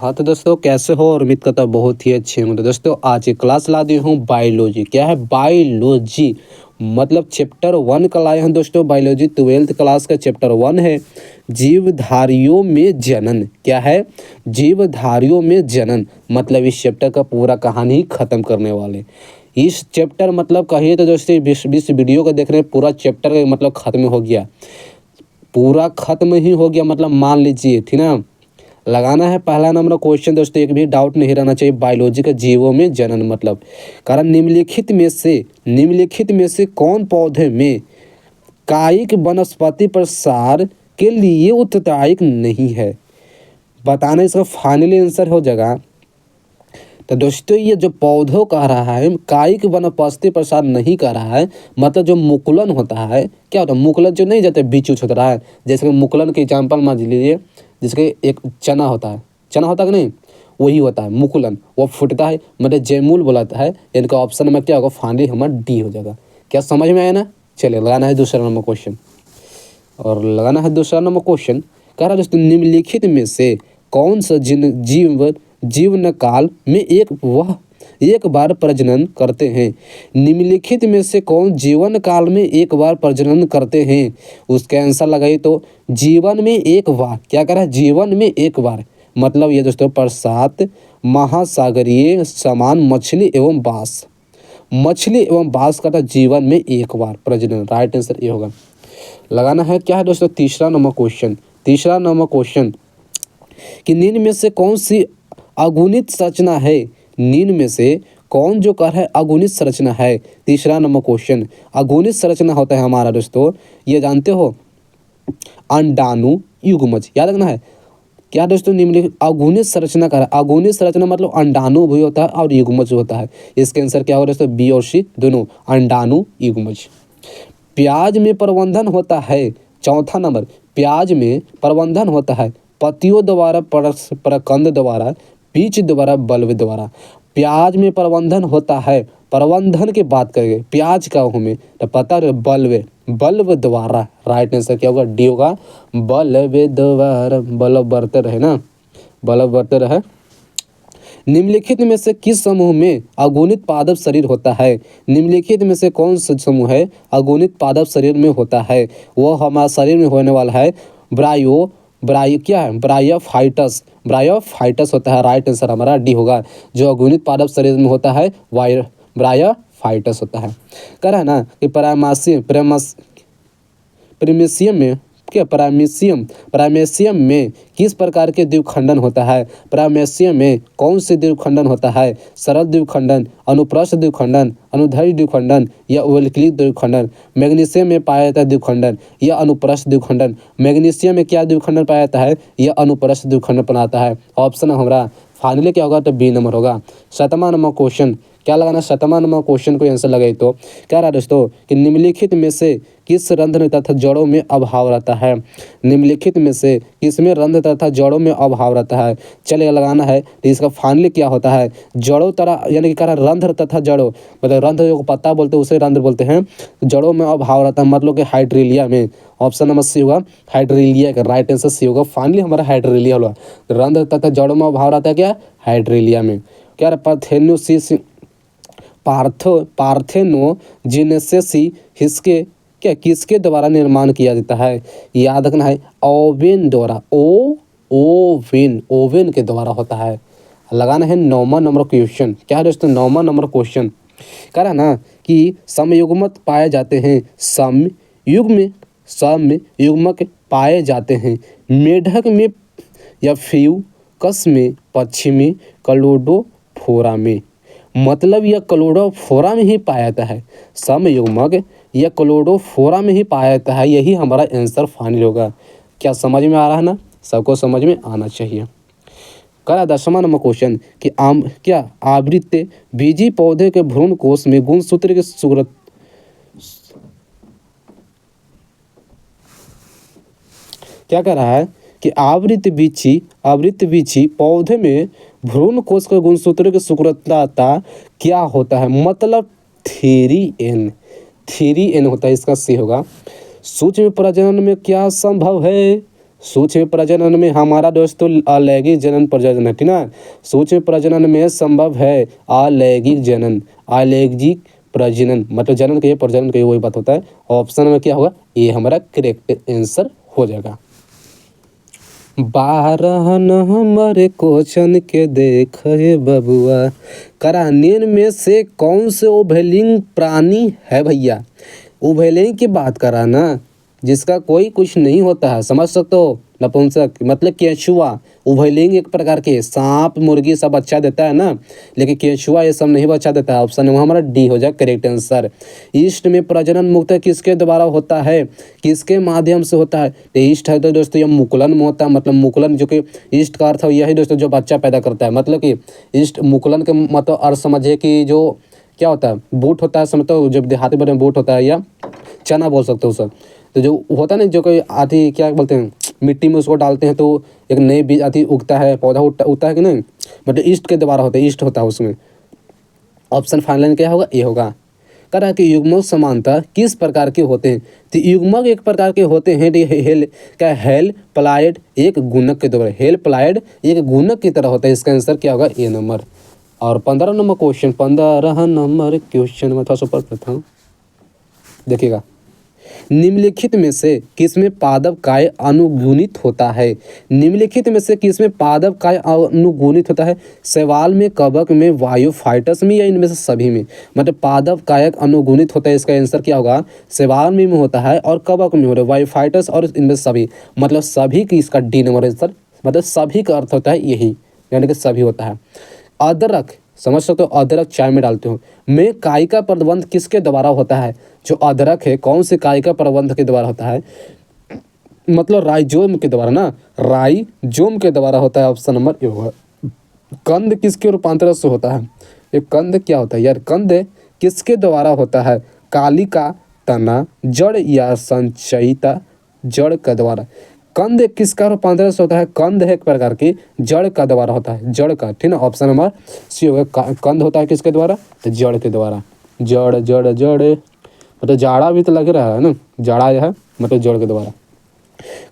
हाँ तो दोस्तों कैसे हो और उम्मीद करता हूँ बहुत ही अच्छे होंगे। तो दोस्तों आज की क्लास ला दी हूँ बायोलॉजी। क्या है बायोलॉजी? मतलब चैप्टर 1 का लाए हैं दोस्तों। बायोलॉजी 12th क्लास का चैप्टर 1 है जीवधारियों में जनन। क्या है? जीवधारियों में जनन। मतलब इस चैप्टर का पूरा कहानी ही खत्म करने वाले। इस चैप्टर मतलब कहिए तो दोस्तों इस वीडियो को देख रहे हैं पूरा चैप्टर का मतलब खत्म हो गया, पूरा खत्म ही हो गया मतलब मान लीजिए, ठीक ना। लगाना है पहला नंबर क्वेश्चन दोस्तों, एक भी डाउट नहीं रहना चाहिए। बायोलॉजी का जीवों में जनन मतलब कारण निम्नलिखित में से कौन पौधे में कायिक वनस्पति प्रसार के लिए उत्तरदायी नहीं है? बताना इसका फाइनली आंसर हो जाएगा। तो दोस्तों ये जो पौधों कह रहा है कायिक वनस्पति प्रसार नहीं कर रहा है, मतलब जो मुकुलन होता है। क्या होता है मुकुलन? जो नहीं जाते बीच उच होता रहा है, जैसे मुकुलन के एग्जाम्पल मान लीजिए, जिसके एक चना होता है, चना होता है कि नहीं, वही होता है मुकुलन। वो फूटता है मतलब जैमूल बोलाता है। इनका ऑप्शन में क्या होगा? फाइनली हमारा डी हो जाएगा। क्या समझ में आया ना? चलिए लगाना है दूसरा नंबर क्वेश्चन। और लगाना है दूसरा नंबर क्वेश्चन। कह रहा है दोस्तों निम्नलिखित में से कौन सा जीवन काल में एक बार प्रजनन करते हैं? निम्नलिखित में से कौन जीवन काल में एक बार प्रजनन करते हैं? उसका आंसर लगाइए तो जीवन में एक बार। क्या कह रहा है? जीवन में एक बार मतलब ये दोस्तों प्रसाद, महासागरीय सामान, मछली एवं बांस का जीवन में एक बार प्रजनन। राइट आंसर ये होगा। लगाना है क्या है दोस्तों तीसरा नंबर क्वेश्चन कि निम्न में से कौन सी अगुणित संरचना है? निम्न में से कौन जो कर है अगुणित संरचना है? तीसरा नंबर क्वेश्चन। अगुणित संरचना होता है हमारा दोस्तों, ये जानते हो, अंडाणु युग्मज। याद रखना है क्या दोस्तों? निम्नलिखित अगुणित संरचना का अगुणित संरचना मतलब अंडाणु भी होता है और युग्मज होता है। इसके आंसर क्या होगा दोस्तों? बी और सी दोनों, अंडाणु युग्मज। प्याज में प्रबंधन होता है। चौथा नंबर, प्याज में प्रबंधन होता है पत्तियों द्वारा, प्रकंद द्वारा, बीज द्वारा, बल्ब द्वारा। प्याज में प्रबंधन होता है, प्रबंधन की बात करेंगे प्याज का हमें तो पता है बल्ब द्वारा। राइट आंसर क्या होगा? डी होगा, बल्ब द्वारा। बल्ब बरते रहे ना, बल्ब बरते रहे। निम्नलिखित में से किस समूह में अगुणित पादप शरीर होता है? निम्नलिखित में से कौन सा समूह है अगुणित पादप शरीर में होता है? वो हमारे शरीर में होने वाला है ब्रायोफाइटस होता है। राइट आंसर हमारा डी होगा। जो अगुणित पादप शरीर में होता है ब्रायोफाइटस होता है। कह रहा है ना कि प्राइमेशियम में किस प्रकार के द्विखंडन होता है? प्राइमेशियम में कौन से द्विखंडन होता है? सरल द्विखंडन, अनुप्रस्थ द्विखंडन, अनुदैर्घ्य द्विखंडन या वैकल्पिक द्विखंडन? मैग्नीशियम में पाया जाता है द्विखंडन या अनुप्रस्थ द्विखंडन। मैग्नीशियम में क्या द्विखंडन पाया जाता है? यह अनुप्रस्थ द्विखंडन बनाता है। ऑप्शन हमारा फाइनली क्या होगा? तो बी नंबर होगा। सातवां नंबर क्वेश्चन क्या लगाना? सातवां नंबर क्वेश्चन को आंसर लगाए तो क्या रहा दोस्तों कि निम्नलिखित में से किस रंध्र तथा जड़ों में अभाव रहता है? निम्नलिखित में से किसमें रंध्र तथा जड़ों में अभाव रहता है? चलिए लगाना है तो इसका फाइनली क्या होता है? जड़ों तरह यानी कि कह रहा रंध्र तथा जड़ों, मतलब रंध्र जो पत्ता बोलते हैं उसे रंध्र बोलते हैं। जड़ों में अभाव रहता है मतलब कि हाइड्रेलिया में। ऑप्शन नंबर सी होगा हाइड्रेलिया का। राइट आंसर सी होगा। फाइनली हमारा हाइड्रेलिया होगा। रंध्र तथा जड़ों में अभाव रहता है क्या? हाइड्रेलिया में। क्या पार्थेनोजेनेसिस किसके द्वारा निर्माण किया जाता है? याद रखना है ओवेन द्वारा। ओवेन के द्वारा होता है। लगाना है 9वां नंबर क्वेश्चन। क्या है दोस्तों? 9वां नंबर क्वेश्चन कह रहा ना कि समयुग्मक पाए जाते हैं। समयुग्मक पाए जाते हैं मेढक में या फ्यूकस में, पक्षी में, क्लोडोफोरा में। मतलब यह क्लोडोफोरा में ही पाया जाता है। समयुग्मक यह क्लोडोफोरा में ही पाया जाता है। यही हमारा आंसर फाइनल होगा। क्या समझ में आ रहा है ना? सबको समझ में आना चाहिए। करा 10वां नंबर क्वेश्चन कि आवृत्त बीजी पौधे के भ्रूण कोश में गुणसूत्र की सूरत क्या कह रहा है कि आवृत्त बीजी पौधे में भ्रूण कोश के गुणसूत्र की सूत्रता क्या होता है? मतलब 3n होता है। इसका सी होगा। सूक्ष्म प्रजनन में क्या संभव है? सूक्ष्म प्रजनन में हमारा दोस्तों अलैंगिक जनन प्रजनन है, ठीक ना। सूक्ष्म प्रजनन में संभव है अलैंगिक जनन, अलैंगिक प्रजनन मतलब जनन के प्रजनन के वही बात होता है। ऑप्शन में क्या होगा, ये हमारा करेक्ट आंसर हो जाएगा। 12 नंबर क्वेश्चन के देखे बबुआ, करानियन में से कौन से उभयलिंग प्राणी है भैया। उभयलिंग की बात करा ना, जिसका कोई कुछ नहीं होता है, समझ सकते हो। नपुंसक मतलब केंचुआ, उभयलिंग एक प्रकार के सांप मुर्गी सब बच्चा देता है ना, लेकिन केंचुआ ये सब नहीं बच्चा देता है। ऑप्शन हमारा डी हो जाए करेक्ट आंसर। ईस्ट में प्रजनन मुक्त किसके द्वारा होता है, किसके माध्यम से होता है। तो ईस्ट है तो दोस्तों ये मुकुलन में होता है, मतलब मुकुलन जो कि ईस्ट का अर्थ है यही दोस्तों जो बच्चा पैदा करता है, मतलब कि ईस्ट मुकुलन के मतलब अर्थ समझिए कि जो क्या होता है, बूट होता है, समझते हो जब देहाती बने बूट होता है या चना बोल सकते हो सर। तो जो होता है ना जो कोई आधी क्या बोलते हैं मिट्टी में उसको डालते हैं तो एक नई बीज आती उगता है, पौधा उगता है कि नहीं, मतलब ईस्ट के द्वारा होता है, ईस्ट होता है उसमें। ऑप्शन फाइनल क्या होगा, ये होगा। कह रहा है कि युग्मक समानता किस प्रकार के होते हैं। तो युग्मक एक प्रकार के होते हैं, क्या हेल प्लाइड एक गुणक के द्वारा, हेल प्लाइड एक गुणक की तरह होता है। इसका आंसर क्या होगा, ए नंबर। और 15 नंबर क्वेश्चन, 15 नंबर क्वेश्चन में थोड़ा सा ऊपर करता हूँ, देखिएगा। निम्नलिखित में से किसमें पादप काय अनुगुणित होता है। निम्नलिखित में से किसमें पादप काय अनुगुणित होता है। शैवाल में, कवक में, वायुफाइटस में या इनमें से सभी में। मतलब पादप कायक अनुगुणित होता है, इसका आंसर क्या होगा, शैवाल में होता है और कवक में होता है, वायुफाइटस और इनमें सभी, मतलब सभी की इसका डी नंबर आंसर, मतलब सभी का अर्थ होता है यही, यानी कि सभी होता है। अदरक समझ सकते हो, अदरक चाय में डालते हो, में कायिका प्रबंध किसके द्वारा होता है। जो अदरक है कौन से कायिका प्रबंध के द्वारा होता है, मतलब राइजोम के द्वारा ना, राइजोम के द्वारा होता है। ऑप्शन नंबर ए होगा। कंद किसके रूपांतरण से होता है। ये कंद क्या होता है यार, कंद किसके द्वारा होता है, कालिका, तना, जड़ या संचयिता जड़ का द्वारा। कंद किसका रूपांतरण से होता है, कंद है एक प्रकार की जड़ का द्वारा होता है, जड़ का, ठीक ना। ऑप्शन नंबर सी होगा। कंद होता है किसके द्वारा, तो जड़ के द्वारा। जड़ जड़ जड़ मतलब जाड़ा भी तो लग रहा है ना, जाड़ा है मतलब जड़ के द्वारा।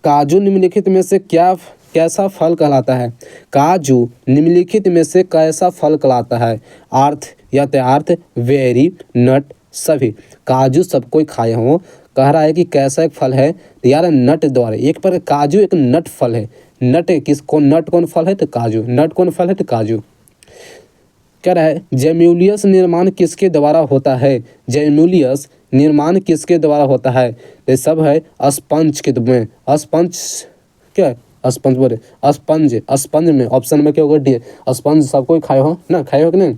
काजू निम्नलिखित में से क्या कैसा फल कहलाता है। काजू निम्नलिखित में से कैसा फल कहलाता है। अर्थ यथार्थ, वेरी, नट, सभी। काजू सब कोई खाए हों, कह रहा है कि कैसा एक फल है, तो यार नट द्वारा, एक पर काजू एक नट फल है। नट किसको, नट कौन फल है, तो काजू। नट कौन फल है, तो काजू। कह रहा है जेम्यूलियस निर्माण किसके द्वारा होता है। जेम्यूलियस निर्माण किसके द्वारा होता है। ये सब है स्पंज के में, स्पंज क्या है, स्पंज बोले, स्पंज, स्पंज में ऑप्शन में क्या होगा, डी। स्पंज सबको खाए हो ना, खाए हो कि नहीं।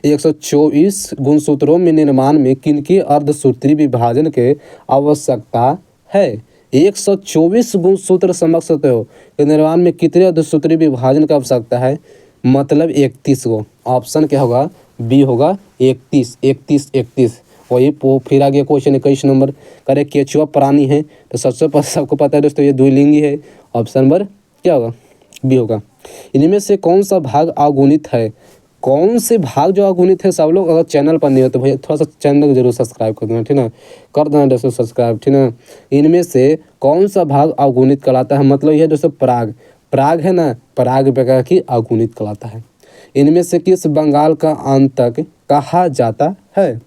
124 गुणसूत्रों में निर्माण में किनकी अर्धसूत्री विभाजन के आवश्यकता है। 124 गुणसूत्र समझ सकते हो कि निर्माण में कितने अर्धसूत्री विभाजन की आवश्यकता है, मतलब 31 को। ऑप्शन क्या होगा, बी होगा 31, 31, 31। वही फिर आगे क्वेश्चन 21 नंबर, करे केचुआ प्राणी है, तो सबसे सबको पता है दोस्तों ये द्विलिंगी है। ऑप्शन नंबर क्या होगा, बी होगा। इनमें से कौन सा भाग अगुणित है। कौन से भाग जो अगुणित है, सब लोग अगर चैनल पर नहीं हो तो भैया थोड़ा सा चैनल को जरूर सब्सक्राइब कर देना, ठीक ना, कर देना दोस्तों सब्सक्राइब, ठीक ना। इनमें से कौन सा भाग अगुणित कहलाता है, मतलब यह दोस्तों पराग, पराग है ना, पराग प्रकार की अगुणित कहलाता है। इनमें से किस बंगाल का आंतक कहा जाता है।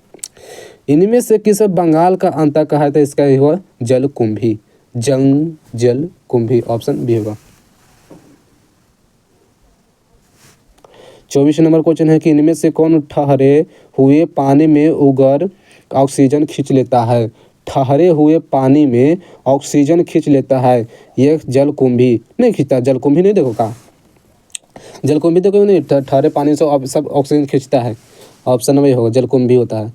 इनमें से किस बंगाल का आंतक कहा जाता है, इसका ये हुआ जलकुंभी, जलकुंभी। ऑप्शन बी होगा। 24 नंबर क्वेश्चन है कि इनमें से कौन ठहरे हुए पानी में उगर ऑक्सीजन खींच लेता है। ठहरे हुए पानी में ऑक्सीजन खींच लेता है, ये जलकुंभी नहीं खींचता। जलकुंभी नहीं देखो का, जलकुंभी देखो नहीं, ठहरे पानी से सब ऑक्सीजन खींचता है। ऑप्शन नंबर होगा जलकुंभी होता है।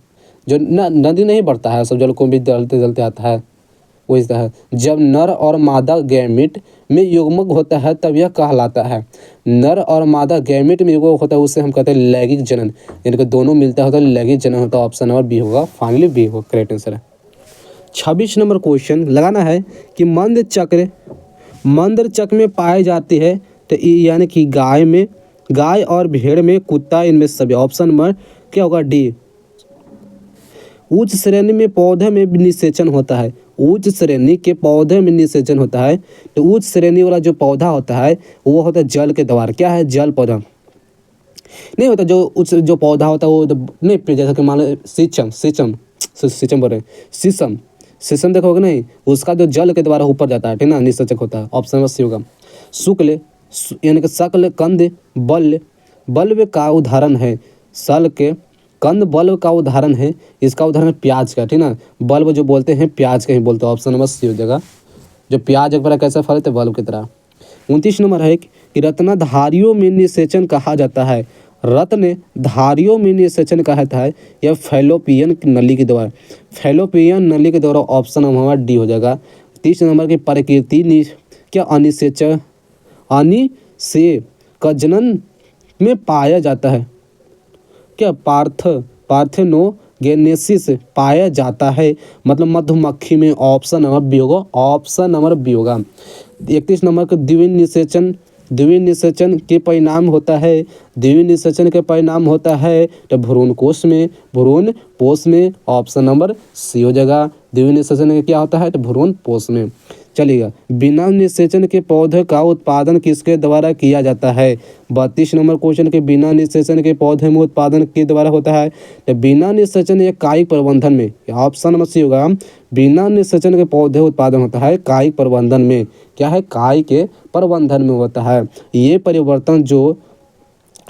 जो नदी नहीं बढ़ता है, सब जलकुंभी दलते दलते आता है, वही है। जब नर और मादा गैमेट में युग्मक होता है तब यह कहलाता है। नर और मादा गैमेट में युग्मक होता है उसे हम कहते हैं लैंगिक जनन, यानी कि दोनों मिलता होता है लैंगिक जनन होता है। ऑप्शन नंबर बी होगा, फाइनली बी होगा करेक्ट आंसर है। 26 नंबर क्वेश्चन लगाना है कि मंद चक्र में पाए जाती है, तो यानी कि गाय में, गाय और भेड़ में, कुत्ता, इनमें सभी। ऑप्शन नंबर क्या होगा, डी। उच्च श्रेणी में पौधे में निषेचन होता है। उच्च श्रेणी के पौधे में निषेचन होता है, तो उच्च श्रेणी वाला जो पौधा होता है वो होता है जल के द्वारा। क्या है? जल पौधा नहीं होता। जो उच्च जो पौधा होता है वो नहीं, जैसा कि मान लो शीशम शीशम शीशम बोल रहे हैं, शीशम शीशम देखोगे नहीं, उसका जो जल के द्वारा ऊपर जाता है, ठीक ना, निषेचक होता है। ऑप्शन नंबर सी होगा। शुक्ल यानी कि शकल, कंद, बल्ब बल्ब का उदाहरण है। सल के कंद बल्ब का उदाहरण है। इसका उदाहरण प्याज का, ठीक ना। बल्ब जो बोलते हैं प्याज का ही बोलते हैं। ऑप्शन नंबर सी हो जाएगा। जो प्याज एक बार कैसा फल है बल्ब की तरह। 29 नंबर है कि रत्नधारियों में निषेचन कहा जाता है। रत्न धारियों में निषेचन कहा जाता है यह फैलोपियन नली के द्वारा। फैलोपियन नली के द्वारा। ऑप्शन हमारा डी हो जाएगा। 30 नंबर की प्रकृति क्या अनिषेचन अनिषेकजनन में पाया जाता है। क्या पार्थेनोजेनेसिस पाया जाता है, मतलब मधुमक्खी में। ऑप्शन नंबर बी होगा। ऑप्शन नंबर बी होगा। 31 नंबर का द्वितीय निषेचन के परिणाम होता है। द्वितीय निषेचन के परिणाम होता है तो भ्रूण कोश में, भ्रूण पोष में। ऑप्शन नंबर सी हो जाएगा। द्वितीय निषेचन क्या होता है तो भ्रूण पोष में। चलिएगा। बिना निषेचन के पौधे का उत्पादन किसके द्वारा किया जाता है? 32 नंबर क्वेश्चन के बिना निषेचन के पौधे में उत्पादन के द्वारा होता है तो बिना निषेचन या कायिक प्रबंधन में। ऑप्शन नंबर सी होगा। बिना निषेचन के पौधे उत्पादन होता है कायिक प्रबंधन में। क्या है? कायिक के प्रबंधन में होता है। ये परिवर्तन जो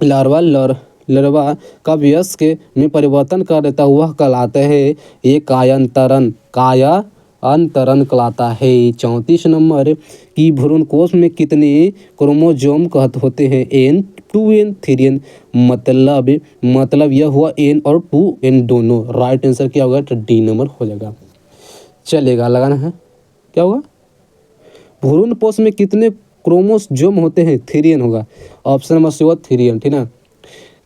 लार्वा का वयस्क में परिवर्तन कर देता हुआ कहलाते हैं ये कायांतरण कहलाता है। 34 नंबर की भ्रूणकोश में कितने क्रोमोसोम होते हैं? N 2N 3N। मतलब यह हुआ N और 2N दोनों। राइट आंसर क्या होगा? तो डी नंबर हो जाएगा। चलेगा, लगाना है क्या होगा? भ्रूणकोश में कितने क्रोमोसोम होते हैं? 3N होगा। ऑप्शन नंबर सी होगा 3N, ठीक ना।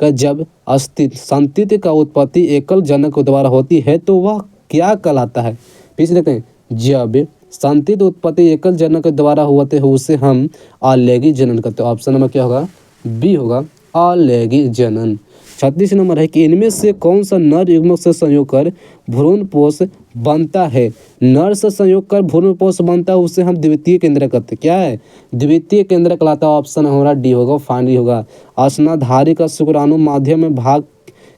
जब संतति का उत्पत्ति एकल जनक द्वारा होती है तो वह क्या कहलाता है? पीछे देखते हैं। जब संतति उत्पत्ति एकल जनक द्वारा होते हैं उसे हम अलैंगिक जनन कहते हैं। ऑप्शन नंबर क्या होगा? बी होगा, अलैंगिक जनन। 36 नंबर है कि इनमें से कौन सा नर युग्मक से संयोग कर भ्रूणपोष बनता है? नर से संयोग कर भ्रूणपोष बनता है उसे हम द्वितीय केंद्र कहते हैं। क्या है? द्वितीय केंद्र कहलाता है। ऑप्शन हमारा डी होगा, फाइनली होगा। असनाधारी का शुक्राणु माध्यम में भाग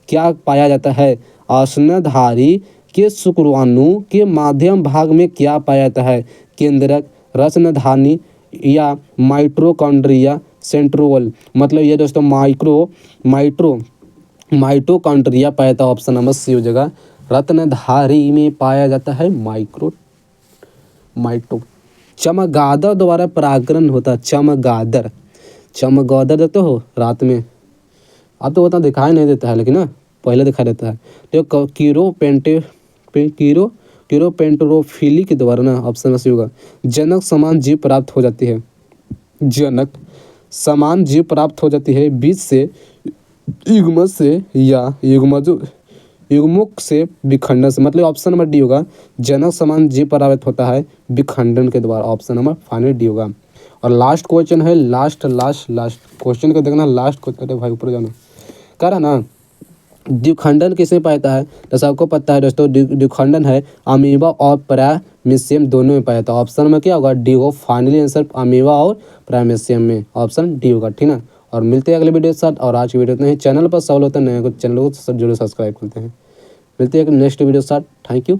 क्या पाया जाता है? असनाधारी के शुक्राणु के माध्यम भाग में क्या पाया जाता है? केंद्रक, रत्नधानी या माइटोकॉन्ड्रिया सेंट्रोल। मतलब ये दोस्तों माइटोकॉन्ड्रिया पाया जाता है। ऑप्शन नंबर सी हो जाएगा। रत्नधारी में पाया जाता है माइटो। चमगादड़ द्वारा परागण होता है। चमगादड़ देखते हो रात में, अब तो उतना दिखाई नहीं देता है लेकिन ना पहले दिखाई देता है। तो कीरोपेंटरोफिली के द्वारा ना। ऑप्शन में होगा। जनक समान जीव प्राप्त हो जाती है। जनक समान जीव प्राप्त हो जाती है बीज से, युग्म से या युग्मक से विखंडन से। मतलब ऑप्शन नंबर डी होगा। जनक समान जीव प्राप्त होता है विखंडन के द्वारा। ऑप्शन नंबर फाइनल डी होगा। और लास्ट क्वेश्चन है, लास्ट क्वेश्चन को देखना। लास्ट क्वेश्चन, अरे भाई ऊपर जाना कह रहा ना। द्विखंडन किसमें पाता है? तो सबको पता है दोस्तों, द्विखंडन है अमीबा और प्राइमेशियम दोनों में पाया जाता है। ऑप्शन में क्या होगा? डी होगा। फाइनली आंसर अमीबा और प्राइमेशियम में। ऑप्शन डी होगा, ठीक ना। और मिलते हैं अगले वीडियो के साथ। और आज की वीडियो इतना ही। चैनल पर सवाल होता है नए को चैनल को जरूर सब्सक्राइब करते हैं। मिलते हैं नेक्स्ट वीडियो के साथ। Thank you.